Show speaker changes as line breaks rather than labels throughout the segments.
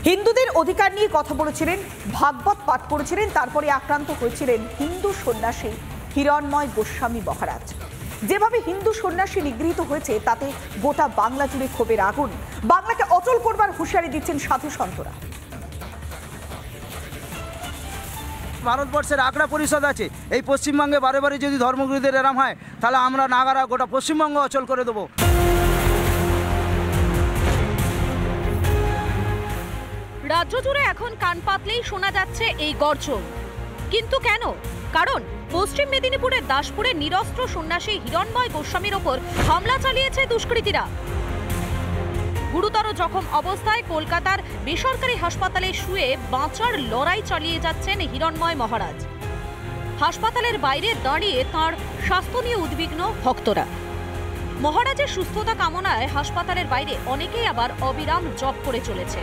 হিন্দুদের অধিকার নিয়ে কথা বলেছিলেন, ভাগবত পাঠ করেছিলেন, তারপরে আক্রান্ত হয়েছিলেন হিন্দু সন্ন্যাসী হিরণময় গোস্বামী মহারাজ। যেভাবে হিন্দু সন্ন্যাসী নিগৃহীত হয়েছে তাতে গোটা বাংলা জুড়ে ক্ষোভের আগুন। বাংলাকে অচল করবার হুঁশিয়ারি দিচ্ছেন সাধু সন্তরা।
ভারতবর্ষের আখড়া পরিষদ আছে, এই পশ্চিমবঙ্গে বারে বারে যদি ধর্মগুরুদের এরম হয় তাহলে আমরা নাগারা গোটা পশ্চিমবঙ্গ অচল করে দেবো।
রাজ্য জুড়ে এখন কান পাতলেই শোনা যাচ্ছে এই গর্জন। কিন্তু কেন? কারণ পশ্চিম মেদিনীপুরের দাসপুরে নিরস্ত্র সন্ন্যাসী হিরণময় গোস্বামীর ওপর হামলা চালিয়েছে দুষ্কৃতীরা। গুরুতর জখম অবস্থায় কলকাতার বেসরকারি হাসপাতালে শুয়ে বাঁচার লড়াই চালিয়ে যাচ্ছেন হিরণময় মহারাজ। হাসপাতালের বাইরে দাঁড়িয়ে তাঁর স্বাস্থ্য নিয়ে উদ্বিগ্ন ভক্তরা। মহারাজের সুস্থতা কামনায় হাসপাতালের বাইরে অনেকেই আবার অবিরাম জপ করে চলেছে।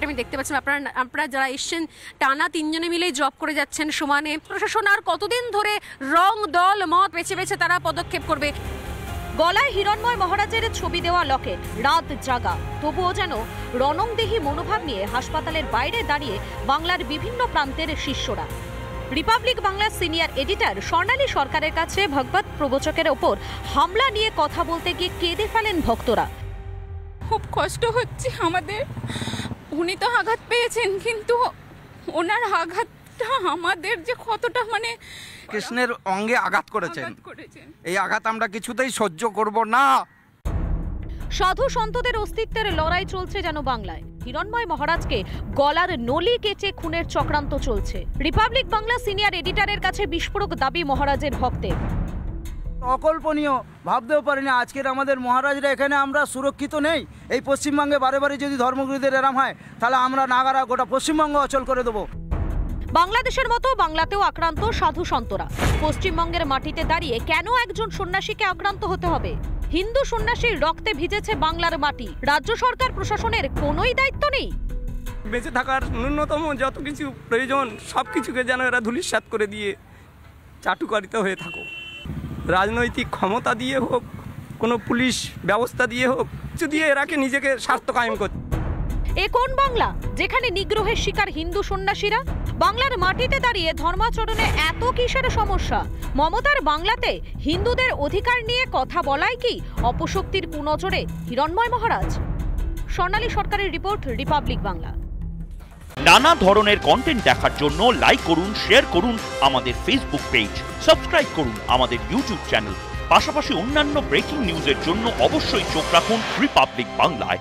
আমি দেখতে পাচ্ছি আপনারা যারা এসছেন টানা 3 জনে মিলে জব করে যাচ্ছেন সমানে। প্রশাসন আর কতদিন ধরে রং দল মত বেছে বেছে তারা পদক্ষেপ করবে?
গলায় হিরণময় মহারাজের ছবি দেওয়া লকেট, রাত জাগা, তবুও যেন রণংদেহী মনোভাব নিয়ে হাসপাতালের বাইরে দাঁড়িয়ে বাংলার বিভিন্ন প্রান্তের শিষ্যরা। রিপাবলিক বাংলার সিনিয়র এডিটর স্বর্ণালী সরকারের কাছে ভগবত প্রবচকের ওপর হামলা নিয়ে কথা বলতে গিয়ে কেঁদে ফেলেন ভক্তরা।
খুব কষ্ট হচ্ছে আমাদের। উনি তো আঘাত পেয়েছেন, কিন্তু ওনার আঘাতটা আমাদের যে কতটা
কৃষ্ণের অঙ্গে আঘাত করেছেন, এই আঘাত আমরা কিছুতেই সহ্য করব না।
সাধু সন্তদের অস্তিত্বের লড়াই চলছে যেন বাংলায়। হিরণময় মহারাজকে গলার নলি কেটে খুনের চক্রান্ত চলছে। রিপাবলিক বাংলা সিনিয়র এডিটরের কাছে বিস্ফোরক দাবি মহারাজের ভক্তের।
অকল্পনীয়, ভাবতেও পারি না আজকের আমাদের মহারাজরা এখানে আমরা সুরক্ষিত নেই। এই পশ্চিমবঙ্গে বারে বারে যদি ধর্মগুরুদের এরম হয় তাহলে আমরা নাগারা গোটা পশ্চিমবঙ্গ অচল করে দেবো।
বাংলাদেশের মতো বাংলাতেও আক্রান্ত সাধু সন্তরা। পশ্চিমবঙ্গের মাটিতে দাঁড়িয়ে কেন একজন সন্ন্যাসীকে আক্রান্ত হতে হবে? হিন্দু সন্ন্যাসীর রক্তে ভিজেছে বাংলার মাটি। রাজ্য সরকার প্রশাসনের কোনোই দায়িত্ব নেই।
বেঁচে থাকার ন্যূনতম যত কিছু প্রয়োজন সব কিছুকে যেন এরা ধূলিসাৎ করে দিয়ে চাটুকারিত হয়ে থাকো। রাজনৈতিক ক্ষমতা দিয়ে হোক, কোনো পুলিশ ব্যবস্থা দিয়ে হোক, যদি এরাকে নিজেকে স্বার্থ কায়েম করতে।
এ কোন বাংলা যেখানে নিগ্রহের শিকার হিন্দু সন্ন্যাসীরা? বাংলার মাটিতে দাঁড়িয়ে ধর্মাচরণে এত কিসের সমস্যা? মমতার বাংলাতে হিন্দুদের অধিকার নিয়ে কথা বলাই কি অপশক্তির কুনজরে হিরণময় মহারাজ? স্বর্ণালী সরকারের রিপোর্ট, রিপাবলিক বাংলা।
নানা ধরনের কন্টেন্ট দেখার জন্য লাইক করুন, শেয়ার করুন আমাদের ফেসবুক পেজ, সাবস্ক্রাইব করুন আমাদের ইউটিউব চ্যানেল। পাশাপাশি অন্যান্য ব্রেকিং নিউজের জন্য অবশ্যই চোখ রাখুন রিপাবলিক বাংলায়।